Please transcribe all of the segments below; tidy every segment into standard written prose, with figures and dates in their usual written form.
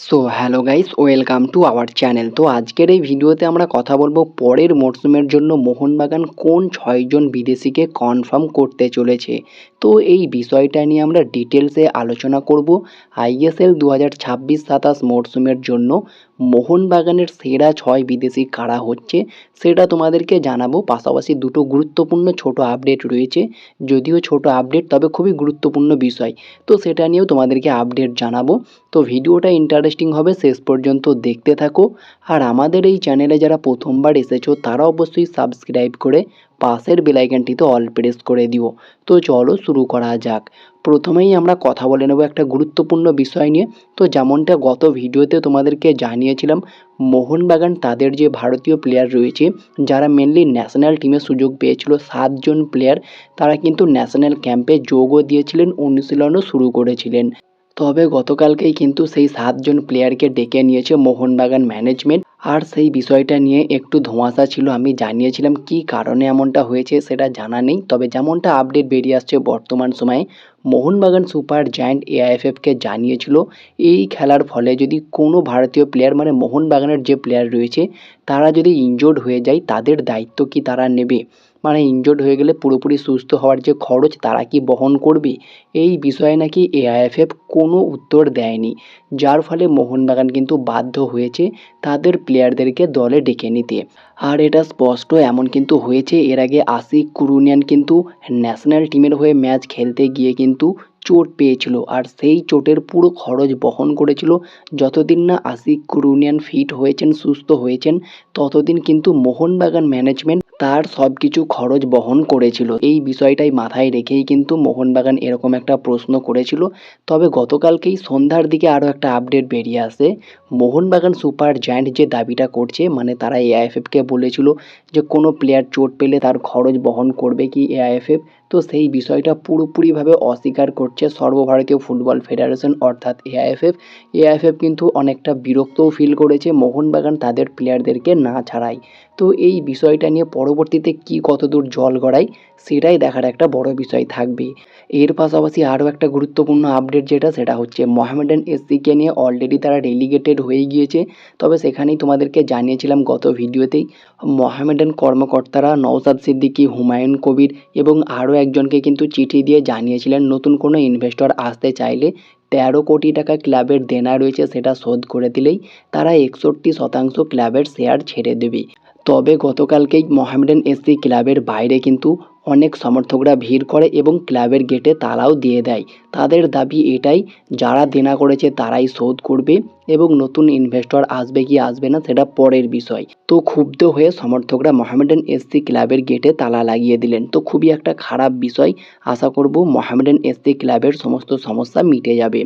So hello guys, welcome to our channel. তো আজকের এই ভিডিওতে আমরা কথা বলবো পরের মরশুমের জন্য মোহনবাগান কোন 6 জন বিদেশিকে কনফার্ম করতে চলেছে। তো এই বিষয়টা নিয়ে আমরা ডিটেলসে আলোচনা করব। আইএসএল 2026-27 মরশুমের জন্য মোহনবাগানের সেরা 6 বিদেশি কারা হচ্ছে সেটা তোমাদেরকে জানাবো। পাশাপাশি দুটো গুরুত্বপূর্ণ ছোট আপডেট রয়েছে, যদিও ছোট আপডেট তবে খুবই গুরুত্বপূর্ণ বিষয়, তো সেটা নিয়েও তোমাদেরকে আপডেট জানাবো। তো ভিডিওটা ইন্টারেস্টিং হবে, শেষ পর্যন্ত দেখতে থাকো। আর আমাদের এই চ্যানেলে যারা প্রথমবার এসেছো তারা অবশ্যই সাবস্ক্রাইব করে পাশের বেল আইকনটিতে অল প্রেস করে দিও। তো চলো শুরু করা যাক। প্রথমেই আমরা কথা বলে নেব একটা গুরুত্বপূর্ণ বিষয় নিয়ে। তো যেমনটা গত ভিডিওতে তোমাদেরকে জানিয়েছিলাম, মোহনবাগান তাদের যে ভারতীয় প্লেয়ার রয়েছে যারা মেনলি ন্যাশনাল টিমে সুযোগ পেয়েছিল, 7 জন প্লেয়ার, তারা কিন্তু ন্যাশনাল ক্যাম্পে যোগও দিয়েছিলেন, অনুশীলনও শুরু করেছিলেন। তবে গতকালকেই কিন্তু সেই 7 জন প্লেয়ারকে ডেকে নিয়েছে মোহনবাগান ম্যানেজমেন্ট। আর সেই বিষয়টা নিয়ে একটু ধোঁয়াশা ছিল, আমি জানিয়েছিলাম কী কারণে এমনটা হয়েছে সেটা জানা নেই। তবে যেমনটা আপডেট বেরিয়ে আসছে বর্তমান সময়ে, মোহনবাগান সুপার জায়ান্ট এআইএফএফকে জানিয়েছিল এই খেলার ফলে যদি কোনো ভারতীয় প্লেয়ার, মানে মোহনবাগানের যে প্লেয়ার রয়েছে, তারা যদি ইনজোর্ড হয়ে যায় তাদের দায়িত্ব কি তারা নেবে, মানে ইনজোর্ড হয়ে গেলে পুরোপুরি সুস্থ হওয়ার যে খরচ তারা কি বহন করবে। এই বিষয়ে নাকি এআইএফএফ কোনো উত্তর দেয়নি, যার ফলে মোহনবাগান কিন্তু বাধ্য হয়েছে তাদের প্লেয়ারদেরকে দলে ডেকে নিতে। আর এটা স্পষ্ট এমন কিন্তু হয়েছে, এর আগে আশিক কুরুনিয়ান কিন্তু ন্যাশনাল টিমের হয়ে ম্যাচ খেলতে গিয়ে কিন্তু চোট পেয়েছিল, আর সেই চোটের পুরো খরচ বহন করেছিল। যতদিন না আশিক কুরুনিয়ান ফিট হয়েছেন, সুস্থ হয়েছেন, ততদিন কিন্তু মোহনবাগান ম্যানেজমেন্ট তার সব কিছু খরচ বহন করেছিল। এই বিষয়টাই মাথায় রেখেই কিন্তু মোহনবাগান এরকম একটা প্রশ্ন করেছিল। তবে গতকালকেই সন্ধ্যার দিকে আরও একটা আপডেট বেরিয়ে আসে। মোহনবাগান সুপার জায়ান্ট যে দাবিটা করছে, মানে তারা এআইএফএফকে বলেছিল যে কোনো প্লেয়ার চোট পেলে তার খরচ বহন করবে কি এআইএফএফ, তো সেই বিষয়টা পুরোপুরিভাবে অস্বীকার করছে সর্বভারতীয় ফুটবল ফেডারেশন অর্থাৎ এআইএফএফ। এআইএফএফ কিন্তু অনেকটা বিরক্তও ফিল করেছে মোহনবাগান তাদের প্লেয়ারদেরকে না ছাড়ায়। তো এই বিষয়টা নিয়ে পরবর্তীতে কী কতদূর জল গড়ায় সেটাই দেখার একটা বড় বিষয় থাকবে। এর পাশাপাশি আরও একটা গুরুত্বপূর্ণ আপডেট যেটা, সেটা হচ্ছে মোহামেডান এসসিকে নিয়ে অলরেডি তারা রেলিগেটেড হয়ে গিয়েছে। তবে সেখানেই তোমাদেরকে জানিয়েছিলাম গত ভিডিওতেই, মোহামেডান কর্মকর্তারা নওশাদ সিদ্দিকী, হুমায়ুন কবির এবং আরও একজনকে কিন্তু চিঠি দিয়ে জানিয়েছিলেন নতুন কোনো ইনভেস্টর আসতে চাইলে 13 কোটি টাকা ক্লাবের দেনা রয়েছে সেটা শোধ করে দিলেই তারা 61% ক্লাবের শেয়ার ছেড়ে দেবে। তবে গতকালকেই মোহামেডান এসসি ক্লাবের বাইরে কিন্তু অনেক সমর্থকরা ভিড় করে এবং ক্লাবের গেটে তালাও দিয়ে দেয়। তাদের দাবি এটাই, যারা দেনা করেছে তারাই শোধ করবে এবং নতুন ইনভেস্টর আসবে কি আসবে না সেটা পরের বিষয়। তো ক্ষুব্ধ হয়ে সমর্থকরা মোহামেডান এসসি ক্লাবের গেটে তালা লাগিয়ে দিলেন। তো খুবই একটা খারাপ বিষয়। আশা করব মোহামেডান এসসি ক্লাবের সমস্ত সমস্যা মিটে যাবে।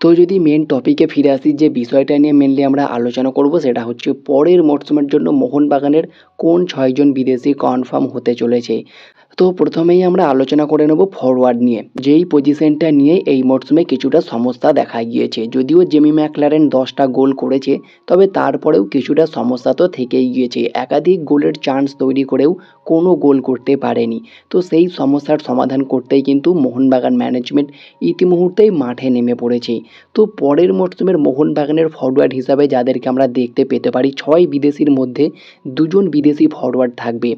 তো যদি মেন টপিকে ফিরে আসি, যে বিষয়টা নিয়ে মেনলি আমরা আলোচনা করব সেটা হচ্ছে পরের মরশুমের জন্য মোহনবাগানের কোন 6 জন বিদেশি কনফার্ম হতে চলেছে। তো প্রথমেই আমরা আলোচনা করে নেব ফরওয়ার্ড নিয়ে, যেই পজিশনটা নিয়ে এই মরশুমে কিছুটা সমস্যা দেখা গিয়েছে। যদিও জেমি ম্যাকলারেন 10টা গোল করেছে, তবে তারপরেও কিছুটা সমস্যা তো থেকেই গিয়েছে। একাধিক গোলের চান্স তৈরি করেও কোনো গোল করতে পারেনি। তো সেই সমস্যার সমাধান করতেই কিন্তু মোহনবাগান ম্যানেজমেন্ট ইতিমুহূর্তেই মাঠে নেমে পড়েছে। তো পরের মরশুমের মোহনবাগানের ফরওয়ার্ড হিসাবে যাদেরকে আমরা দেখতে পেতে পারি, 6 বিদেশির মধ্যে 2জন বিদেশি ফরওয়ার্ড থাকবে।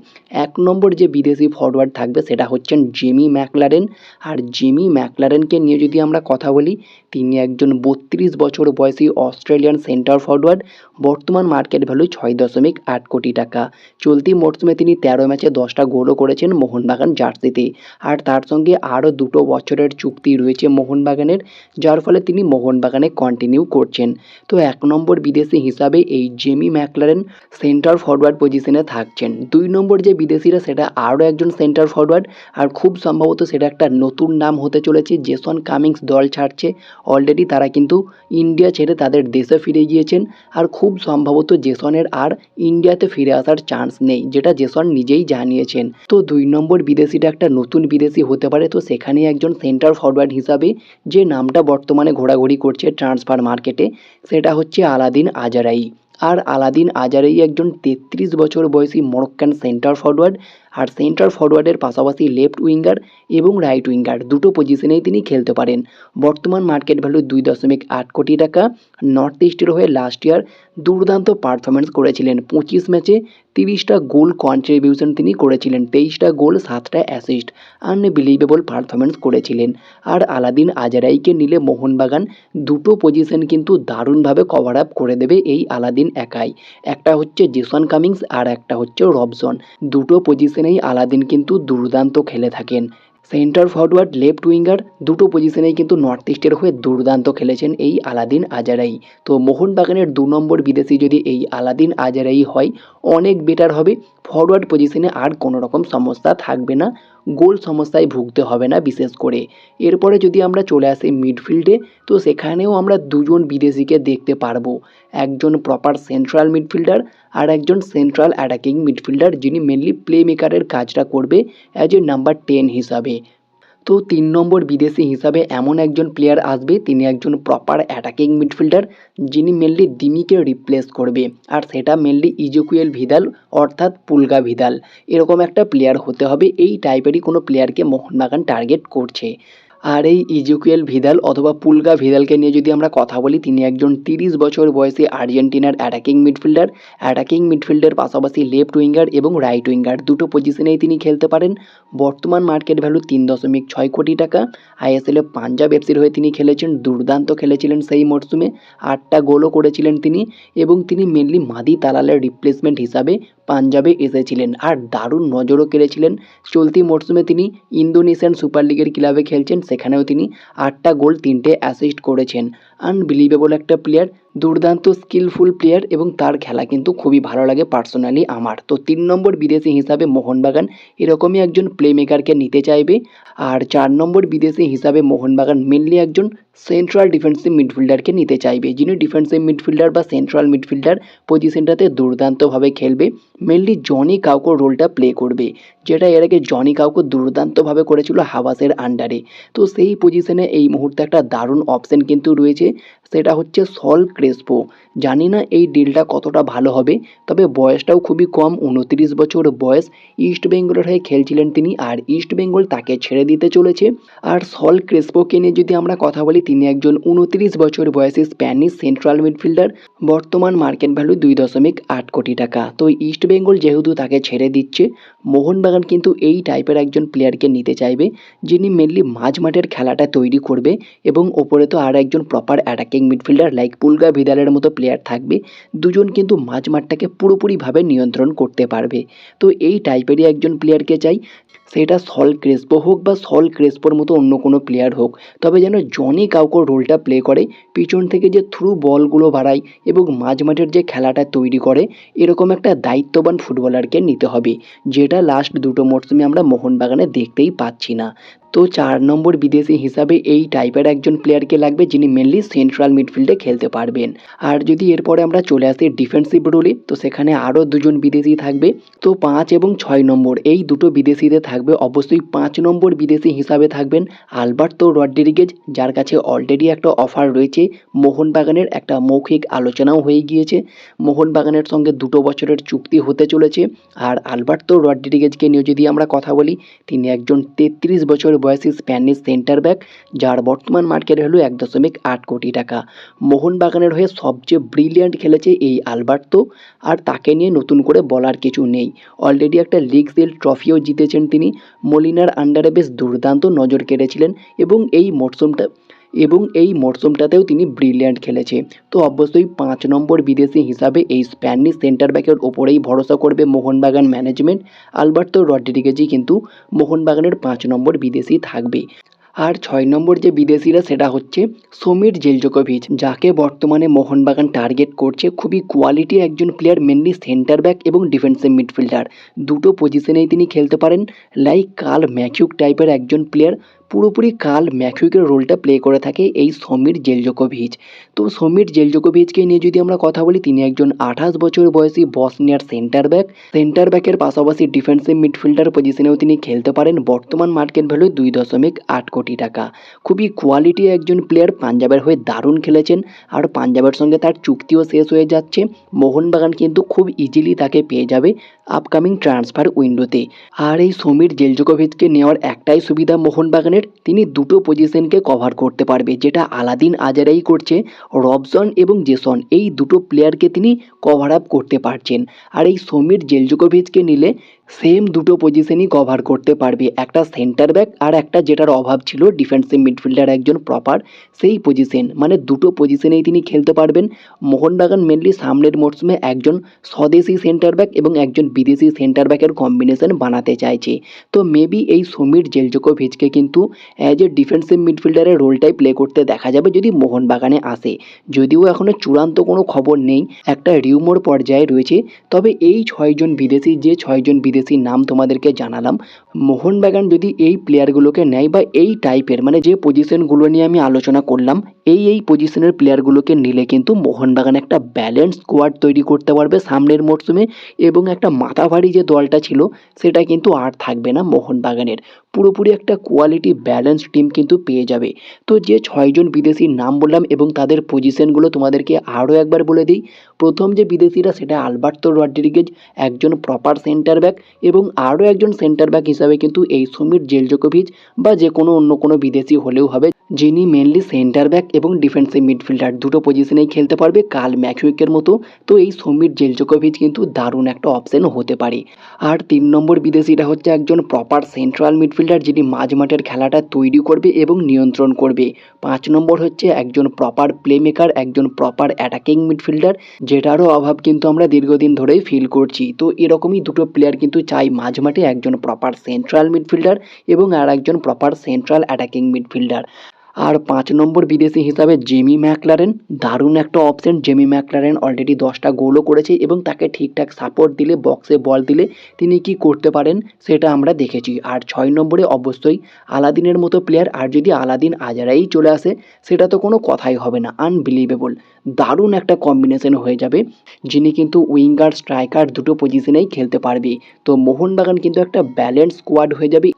1 নম্বর যে বিদেশি ফরওয়ার্ড থাকবে সেটা হচ্ছেন জেমি ম্যাকলারেন। আর জেমি ম্যাকলারেনকে নিয়ে যদি আমরা কথা বলি, তিনি একজন 32 বছর বয়সী অস্ট্রেলিয়ান সেন্টার ফরওয়ার্ড। বর্তমান মার্কেট ভ্যালু 6.8 কোটি টাকা। চলতি মরশুমে তিনি 13 ম্যাচে 10টা গোলও করেছেন মোহনবাগান জার্সিতে। আর তার সঙ্গে আরও 2 বছরের চুক্তি রয়েছে মোহনবাগানের, যার ফলে তিনি মোহনবাগানে কন্টিনিউ করছেন। তো 1 নম্বর বিদেশি হিসাবে এই জেমি ম্যাকলারেন সেন্টার ফরওয়ার্ড পজিশনে থাকছেন। 2 নম্বর যে বিদেশিরা সেটা আরও একজন সেন্টার ফরওয়ার্ড, আর খুব সম্ভবত সেটা একটা নতুন নাম হতে চলেছে। জেসন কামিংস দল ছাড়ছে অলরেডি, তারা কিন্তু ইন্ডিয়া ছেড়ে তাদের দেশে ফিরে গিয়েছেন। আর খুব সম্ভবত জেসনের আর ইন্ডিয়াতে ফিরে আসার চান্স নেই, যেটা জেসন নিজেই জানিয়েছেন। তো 2 নম্বর বিদেশিটা একটা নতুন বিদেশি হতে পারে। তো সেখানে একজন সেন্টার ফরওয়ার্ড হিসাবে যে নামটা বর্তমানে ঘোরাঘুরি করছে ট্রান্সফার মার্কেটে, সেটা হচ্ছে আলাদিন আজারাই। আর আলাদিন আজারাই একজন 33 বছর বয়সী মরক্কান সেন্টার ফরওয়ার্ড। আর সেন্টার ফরওয়ার্ডের পাশাপাশি লেফট উইঙ্গার এবং রাইট উইঙ্গার দুটো পজিশনেই তিনি খেলতে পারেন। বর্তমান মার্কেট ভ্যালু 2.8 কোটি টাকা। নর্থ ইস্টের হয়ে লাস্ট ইয়ার দুর্দান্ত পারফরমেন্স করেছিলেন। 25 ম্যাচে 30টা গোল কন্ট্রিবিউশন তিনি করেছিলেন, 23টা গোল 7টা অ্যাসিস্ট। আনবিলিভেবল পারফরমেন্স করেছিলেন। আর আলাদিন আজরাইকে নিলে মোহনবাগান দুটো পজিশন কিন্তু দারুণভাবে কভার আপ করে দেবে এই আলাদিন একাই। একটা হচ্ছে জেসন কামিংস আর একটা হচ্ছে রবসন। দুটো পজিশনেই আলাদিন কিন্তু দুর্দান্ত খেলে থাকেন। সেন্টার ফরওয়ার্ড, লেফট উইঙ্গার দুটো পজিশনেই কিন্তু নর্থ ইস্টের হয়ে দুর্দান্ত খেলেছেন এই আলাদিন আজারাই। তো মোহনবাগানের 2 নম্বর বিদেশি যদি এই আলাদিন আজারাই হয় অনেক বেটার হবে। ফরওয়ার্ড পজিশনে আর কোনো রকম সমস্যা থাকবে না, গোল সমস্যায় ভুগতে হবে না বিশেষ করে। এরপরে যদি আমরা চলে আসি মিডফিল্ডে, তো সেখানেও আমরা দুজন বিদেশিকে দেখতে পারবো। একজন প্রপার সেন্ট্রাল মিডফিল্ডার আর একজন সেন্ট্রাল অ্যাটাকিং মিডফিল্ডার, যিনি মেনলি প্লে মেকারের কাজটা করবে অ্যাজ এ নাম্বার 10 হিসাবে। তো 3 নম্বর বিদেশি হিসাবে এমন একজন প্লেয়ার আসবে, তিনি একজন প্রপার অ্যাটাকিং মিডফিল্ডার, যিনি মেনলি দিমিকে রিপ্লেস করবে। আর সেটা মেনলি ইজেকুয়েল ভিদাল অর্থাৎ পুলগা ভিদাল, এরকম একটা প্লেয়ার হতে হবে। এই টাইপেরই কোনো প্লেয়ারকে মোহনবাগান টার্গেট করছে। আর এই ইজেকুয়েল ভিদাল অথবা পুলগা ভিদালকে নিয়ে যদি আমরা কথা বলি, তিনি একজন 30 বছর বয়সী আর্জেন্টিনার অ্যাটাকিং মিডফিল্ডার। অ্যাটাকিং মিডফিল্ডের পাশাপাশি লেফট উইঙ্গার এবং রাইট উইঙ্গার দুটো পজিশনেই তিনি খেলতে পারেন। বর্তমান মার্কেট ভ্যালু 3.6 কোটি টাকা। আইএসএলে পাঞ্জাব এফসির হয়ে তিনি খেলেছেন, দুর্দান্ত খেলেছিলেন সেই মরশুমে, 8টা গোলও করেছিলেন তিনি। এবং তিনি মেনলি মাদি তালালের রিপ্লেসমেন্ট হিসাবে পাঞ্জাবে এসেছিলেন আর দারুণ নজরও কেড়েছিলেন। চলতি মরশুমে তিনি ইন্দোনেশিয়ান সুপার লিগের ক্লাবে খেলছেন, সেখানেও তিনি 8টা গোল 3টে অ্যাসিস্ট করেছেন। আনবিলিভেবল একটা প্লেয়ার, দুর্দান্ত স্কিলফুল প্লেয়ার এবং তার খেলা কিন্তু খুবই ভালো লাগে পার্সোনালি আমার। তো 3 নম্বর বিদেশি হিসাবে মোহনবাগান এরকমই একজন প্লে মেকারকে নিতে চাইবে। আর 4 নম্বর বিদেশি হিসাবে মোহনবাগান মেনলি একজন সেন্ট্রাল ডিফেন্সিভ মিডফিল্ডারকে নিতে চাইবে, যিনি ডিফেন্সিভ মিডফিল্ডার বা সেন্ট্রাল মিডফিল্ডার পজিশনটাতে দুর্দান্তভাবে খেলবে। মেনলি জনি কাউকো রোলটা প্লে করবে, যেটা এর আগে জনি কাউকো দুর্দান্তভাবে করেছিল হাবাসের আন্ডারে। তো সেই পজিশনে এই মুহূর্তে একটা দারুণ অপশন কিন্তু রয়েছে, সেটা হচ্ছে সল ক্রেসপো। জানি না এই ডিলটা কতটা ভালো হবে, তবে বয়সটাও খুবই কম, 29 বছর বয়স। ইস্ট বেঙ্গলের হয়ে খেলছিলেন তিনি, আর ইস্ট বেঙ্গল তাকে ছেড়ে দিতে চলেছে। আর সল ক্রেসপোকে নিয়ে যদি আমরা কথা বলি, তিনি একজন 29 বছর বয়সী স্প্যানিশ সেন্ট্রাল মিডফিল্ডার। বর্তমান মার্কেট ভ্যালু 2.8 কোটি টাকা। তো ইস্ট বেঙ্গল যেহেতু তাকে ছেড়ে দিচ্ছে, মোহনবাগান কিন্তু এই টাইপের একজন প্লেয়ারকে নিতে চাইবে, যিনি মেনলি মাঝমাঠের খেলাটা তৈরি করবে এবং ওপরে তো আর একজন প্রপার অ্যাটাকিং মিডফিল্ডার লাইক পুলগা ভিদালের মতো প্লেয়ার থাকবে। দুজন কিন্তু মাঝমাঠটাকে পুরোপুরিভাবে নিয়ন্ত্রণ করতে পারবে। তো এই টাইপেরই একজন প্লেয়ারকে চাই, সেটা সল ক্রেসপো হোক বা সল ক্রেসপোর মতো অন্য কোনো প্লেয়ার হোক, তবে যেন জনি কাউকো রোলটা প্লে করে, পিছন থেকে যে থ্রু বলগুলো বাড়ায় এবং মাঝমাঠের যে খেলাটা তৈরি করে, এরকম একটা দায়িত্ববান ফুটবলারকে নিতে হবে, যেটা লাস্ট দুটো মরশুমে আমরা মোহনবাগানে দেখতেই পাচ্ছি না। তো 4 নম্বর বিদেশি হিসাবে এই টাইপের একজন প্লেয়ারকে লাগবে, যিনি মেনলি সেন্ট্রাল মিডফিল্ডে খেলতে পারবেন। আর যদি এরপরে আমরা চলে আসি ডিফেন্সিভ রোলে, তো সেখানে আরও দুজন বিদেশি থাকবে। তো 5 এবং 6 নম্বর এই দুটো বিদেশিতে থাকবে। অবশ্যই 5 নম্বর বিদেশি হিসাবে থাকবেন আলবার্তো রড্রিগেজ, যার কাছে অলরেডি একটা অফার রয়েছে। মোহনবাগানের একটা মৌখিক আলোচনাও হয়ে গিয়েছে, মোহনবাগানের সঙ্গে 2 বছরের চুক্তি হতে চলেছে। আর আলবার্তো রড্রিগেজকে নিয়ে যদি আমরা কথা বলি, তিনি একজন 33 বছর বয়সী স্প্যানিশ সেন্টার ব্যাক, যার বর্তমান মার্কেট ভ্যালু 1.8 কোটি টাকা। মোহনবাগানের হয়ে সবচেয়ে ব্রিলিয়ান্ট খেলেছে এই আলবার্তো, আর তাকে নিয়ে নতুন করে বলার কিছু নেই। অলরেডি একটা লিগ শিল্ড ট্রফিও জিতেছেন তিনি। মলিনার আন্ডারে বেশ দুর্দান্ত নজর কেড়েছিলেন এবং এই মরশুমটাতেও তিনি ব্রিলিয়ান্ট খেলেছে। তো অবশ্যই 5 নম্বর বিদেশি হিসাবে এই স্প্যানিশ সেন্টার ব্যাকের ওপরেই ভরসা করবে মোহনবাগান ম্যানেজমেন্ট। আলবার্তো রড্রিগেজই কিন্তু মোহনবাগানের 5 নম্বর বিদেশি থাকবে। আর 6 নম্বর যে বিদেশিরা, সেটা হচ্ছে সমীর জেলজোকোভিচ, যাকে বর্তমানে মোহনবাগান টার্গেট করছে। খুবই কোয়ালিটি একজন প্লেয়ার, মেনলি সেন্টার ব্যাক এবং ডিফেন্সিভ মিডফিল্ডার দুটো পজিশনেই তিনি খেলতে পারেন। লাইক কার্ল ম্যাকিউক টাইপের একজন প্লেয়ার, পুরোপুরি কার্ল ম্যাকইউকের রোলটা প্লে করে থাকে এই সমীর জেলজোকোভিচ। তো সমীর জেলজোকোভিচকে নিয়ে যদি আমরা কথা বলি, তিনি একজন 28 বছর বয়সী বসনিয়ার সেন্টার ব্যাকের পাশাপাশি ডিফেন্সিভ মিডফিল্ডার পজিশনেও তিনি খেলতে পারেন। বর্তমান মার্কেট ভ্যালু 2.8 কোটি টাকা। খুবই কোয়ালিটি একজন প্লেয়ার, পাঞ্জাবের হয়ে দারুণ খেলেছেন, আর পাঞ্জাবের সঙ্গে তার চুক্তিও শেষ হয়ে যাচ্ছে। মোহনবাগান কিন্তু খুব ইজিলি তাকে পেয়ে যাবে আপকামিং ট্রান্সফার উইন্ডোতে। আর এই সমীর জেলজোকোভিচকে নেওয়ার একটাই সুবিধা মোহনবাগানের, তিনি দুটো পজিশনকে কভার করতে পারবে, যেটা আলাদিন আজারাই করছে। রবসন এবং জেসন এই দুটো প্লেয়ারকে তিনি কভার আপ করতে পারছেন। আর এই সমীর জেলজোকোভিচকে নিলে সেম দুটো পজিশনই কভার করতে পারবে, একটা সেন্টার ব্যাক আর একটা যেটার অভাব ছিল ডিফেন্সিভ মিডফিল্ডার একজন প্রপার, সেই পজিশন, মানে দুটো পজিশনেই তিনি খেলতে পারবেন। মোহনবাগান মেনলি সামনের মরশুমে একজন স্বদেশি সেন্টার ব্যাক এবং একজন বিদেশি সেন্টার ব্যাকের কম্বিনেশন বানাতে চাইছে। তো মেবি এই সমীর জেলজোকোভিচকে কিন্তু অ্যাজ এ ডিফেন্সিভ মিডফিল্ডারের রোলটাই প্লে করতে দেখা যাবে যদি মোহনবাগানে আসে। যদিও এখনও চূড়ান্ত কোনো খবর নেই, একটা রিউমোর পর্যায়ে রয়েছে। তবে এই 6জন বিদেশি, যে 6জন বিদেশির নাম তোমাদেরকে জানালাম, মোহনবাগান যদি এই প্লেয়ারগুলোকে নেয় বা এই টাইপের, মানে যে পজিশনগুলো নিয়ে আমি আলোচনা করলাম, এই পজিশনের প্লেয়ারগুলোকে নিলে কিন্তু মোহনবাগান একটা ব্যালেন্স স্কোয়াড তৈরি করতে পারবে সামনের মরশুমে, এবং একটা মাথাভারী যে দলটা ছিল সেটা কিন্তু আর থাকবে না মোহনবাগানের। পুরোপুরি একটা কোয়ালিটি ব্যালেন্স টিম কিন্তু পেয়ে যাবে। তো যে 6জন বিদেশির নাম বললাম এবং তাদের পজিশনগুলো তোমাদেরকে আরও একবার বলে দিই। প্রথম যে বিদেশিরা সেটা আলবার্তো রড্রিগেজ, একজন প্রপার সেন্টার ব্যাক, এবং আরও একজন সেন্টার ব্যাক হিসাবে কিন্তু এই সমীর জেলজোকোভিচ বা যে কোনো অন্য কোনো বিদেশি হলেও হবে, যিনি মেনলি সেন্টার ব্যাক এবং ডিফেন্সিভ মিডফিল্ডার দুটো পজিশনেই খেলতে পারবে কার্ল ম্যাকইউকের মতো। তো এই সমীর জেলজোকোভিচ কিন্তু দারুণ একটা অপশন হতে পারে। আর 3 নম্বর বিদেশিটা হচ্ছে একজন প্রপার সেন্ট্রাল মিডফিল্ডার, যিনি মাঝমাঠের খেলাটা তৈরি করবে এবং নিয়ন্ত্রণ করবে। 5 নম্বর হচ্ছে একজন প্রপার প্লেমেকার, একজন প্রপার অ্যাটাকিং মিডফিল্ডার, যেটারও অভাব কিন্তু আমরা দীর্ঘদিন ধরেই ফিল করছি। তো এরকমই দুটো প্লেয়ার কিন্তু চাই মাঝমাঠে, একজন প্রপার সেন্ট্রাল মিডফিল্ডার এবং আর একজন প্রপার সেন্ট্রাল অ্যাটাকিং মিডফিল্ডার। আর 5 নম্বর বিদেশি হিসাবে জেমি ম্যাকলারেন, দারুণ একটা অপশন। জেমি ম্যাকলারেন অলরেডি 10টা গোলও করেছে এবং তাকে ঠিকঠাক সাপোর্ট দিলে, বক্সে বল দিলে তিনি কি করতে পারেন সেটা আমরা দেখেছি। আর 6 নম্বরে অবশ্যই আলাদিনের মতো প্লেয়ার, আর যদি আলাদিন আজারাই চলে আসে সেটা তো কোনো কথাই হবে না, আনবিলিভেবল, দারুণ একটা কম্বিনেশন হয়ে যাবে, যিনি কিন্তু উইঙ্গার স্ট্রাইকার দুটো পজিশনেই খেলতে পারবে। তো মোহনবাগান কিন্তু একটা ব্যালেন্স স্কোয়াড হয়ে যাবে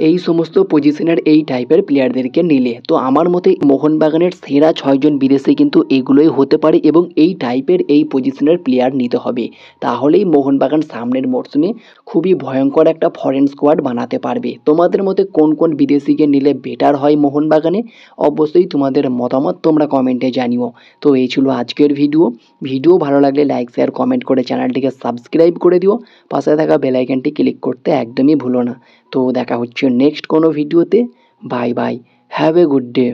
এই সমস্ত পজিশনের এই টাইপের প্লেয়ারদেরকে নিলে। তো আমার মতে মোহনবাগানের সেরা 6জন বিদেশি কিন্তু এগুলোই হতে পারে এবং এই টাইপের এই পজিশনের প্লেয়ার নিতে হবে, তাহলেই মোহনবাগান সামনের মরশুমে খুবই ভয়ঙ্কর একটা ফরেন স্কোয়াড বানাতে পারবে। তোমাদের মতে কোন কোন বিদেশিকে নিলে বেটার হয় মোহনবাগানে? অবশ্যই তোমাদের মতামত তোমরা কমেন্টে জানিও। তো এই ছিল আজকের ভিডিও ভালো লাগলে লাইক শেয়ার কমেন্ট করে চ্যানেলটিকে সাবস্ক্রাইব করে দিও, পাশে থাকা বেল আইকনটি ক্লিক করতে একদমই ভুলো না। তো দেখা হচ্ছে নেক্সট কোনো ভিডিওতে। Bye bye, have a good day.